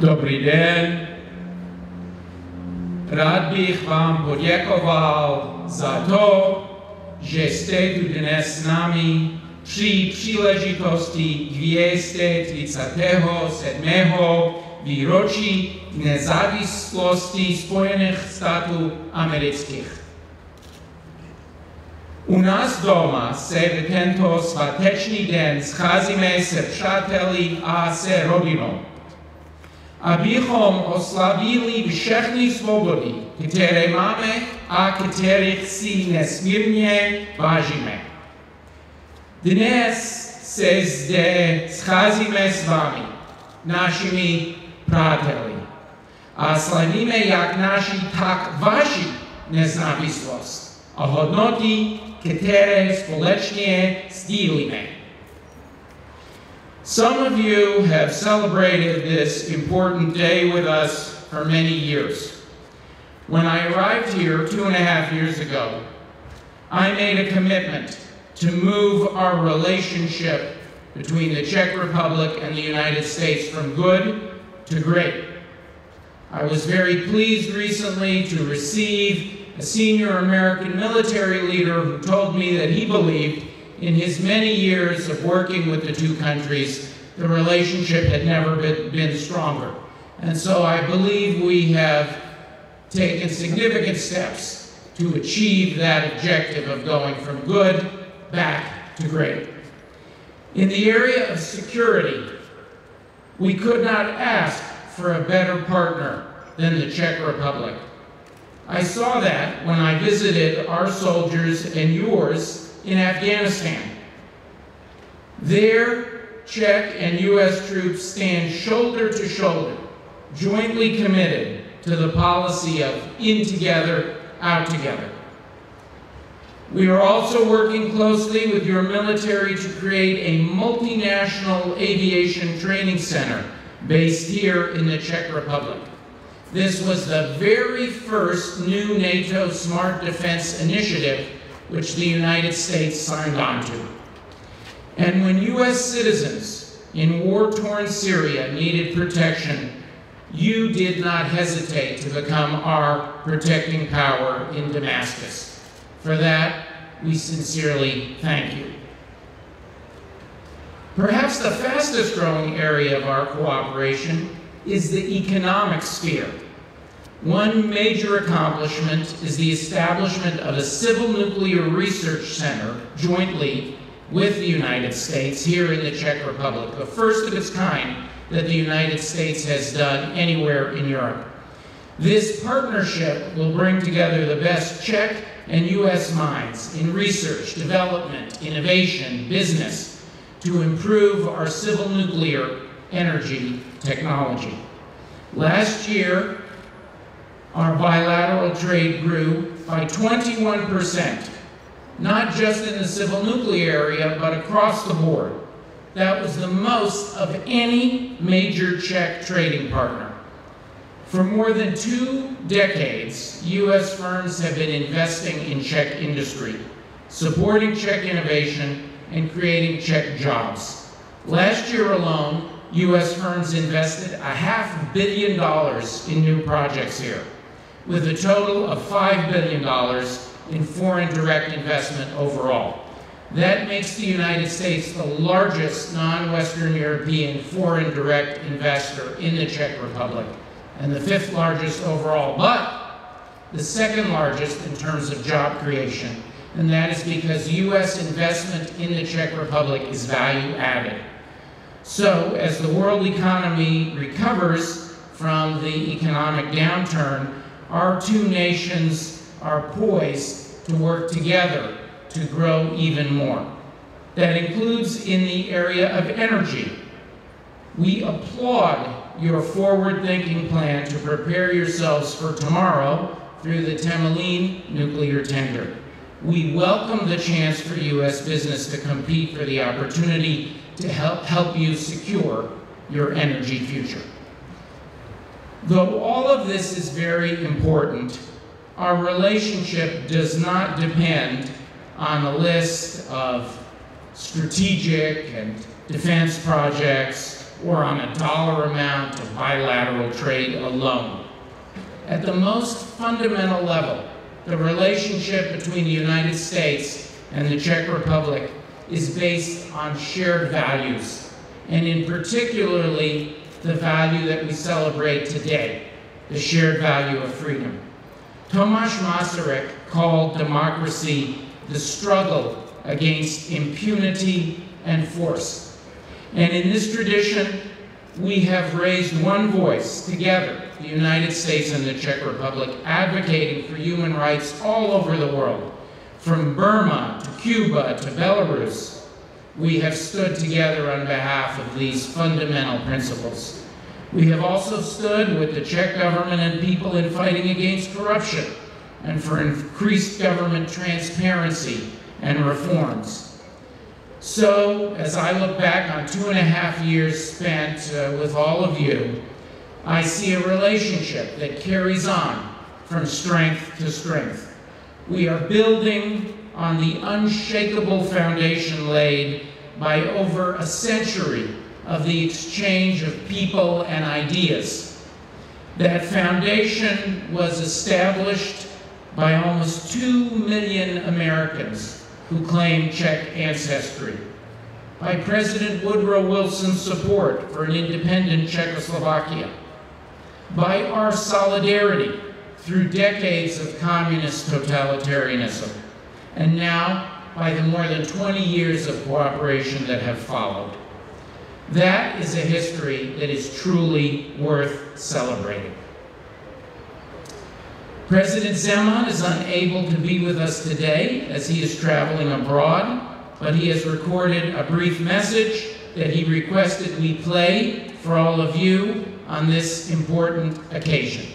Dobrý den. Rád bych vám poděkoval za to, že jste tu dnes s námi při příležitosti 237. výročí nezávislosti Spojených států amerických. U nás doma se v tento sváteční den scházíme se přáteli a se rodinou, abychom oslavili všechny svobody, které máme a kterých si nesmírně vážíme. Dnes se zde scházíme s vámi, našimi přáteli, a slavíme jak naši, tak vaši nezávislost a hodnoty, které společně sdílíme. Some of you have celebrated this important day with us for many years. When I arrived here 2.5 years ago, I made a commitment to move our relationship between the Czech Republic and the United States from good to great. I was very pleased recently to receive a senior American military leader who told me that he believed in his many years of working with the two countries, the relationship had never been stronger. And so I believe we have taken significant steps to achieve that objective of going from good back to great. In the area of security, we could not ask for a better partner than the Czech Republic. I saw that when I visited our soldiers and yours in Afghanistan. There, Czech and U.S. troops stand shoulder to shoulder, jointly committed to the policy of in together, out together. We are also working closely with your military to create a multinational aviation training center based here in the Czech Republic. This was the very first new NATO Smart Defense initiative which the United States signed on to. And when U.S. citizens in war-torn Syria needed protection, you did not hesitate to become our protecting power in Damascus. For that, we sincerely thank you. Perhaps the fastest growing area of our cooperation is the economic sphere. One major accomplishment is the establishment of a civil nuclear research center jointly with the United States here in the Czech Republic, the first of its kind that the United States has done anywhere in Europe. This partnership will bring together the best Czech and U.S. minds in research, development, innovation, business, to improve our civil nuclear energy technology. Last year, our bilateral trade grew by 21%, not just in the civil nuclear area, but across the board. That was the most of any major Czech trading partner. For more than 2 decades, U.S. firms have been investing in Czech industry, supporting Czech innovation, and creating Czech jobs. Last year alone, U.S. firms invested $500 million in new projects here, with a total of $5 billion in foreign direct investment overall. That makes the United States the largest non-Western European foreign direct investor in the Czech Republic, and the 5th largest overall, but the 2nd largest in terms of job creation. And that is because U.S. investment in the Czech Republic is value added. So as the world economy recovers from the economic downturn, our two nations are poised to work together to grow even more. That includes in the area of energy. We applaud your forward-thinking plan to prepare yourselves for tomorrow through the Temelín nuclear tender. We welcome the chance for U.S. business to compete for the opportunity to help you secure your energy future. Though all of this is very important, our relationship does not depend on a list of strategic and defense projects or on a dollar amount of bilateral trade alone. At the most fundamental level, the relationship between the United States and the Czech Republic is based on shared values, and in particularly the value that we celebrate today, the shared value of freedom. Tomáš Masaryk called democracy the struggle against impunity and force. And in this tradition, we have raised one voice together, the United States and the Czech Republic, advocating for human rights all over the world. From Burma to Cuba to Belarus, we have stood together on behalf of these fundamental principles. We have also stood with the Czech government and people in fighting against corruption and for increased government transparency and reforms. So, as I look back on 2.5 years spent with all of you, I see a relationship that carries on from strength to strength. We are building on the unshakable foundation laid by over a century of the exchange of people and ideas. That foundation was established by almost 2 million Americans who claim Czech ancestry, by President Woodrow Wilson's support for an independent Czechoslovakia, by our solidarity through decades of communist totalitarianism, and now by the more than 20 years of cooperation that have followed. That is a history that is truly worth celebrating. President Zeman is unable to be with us today as he is traveling abroad, but he has recorded a brief message that he requested we play for all of you on this important occasion.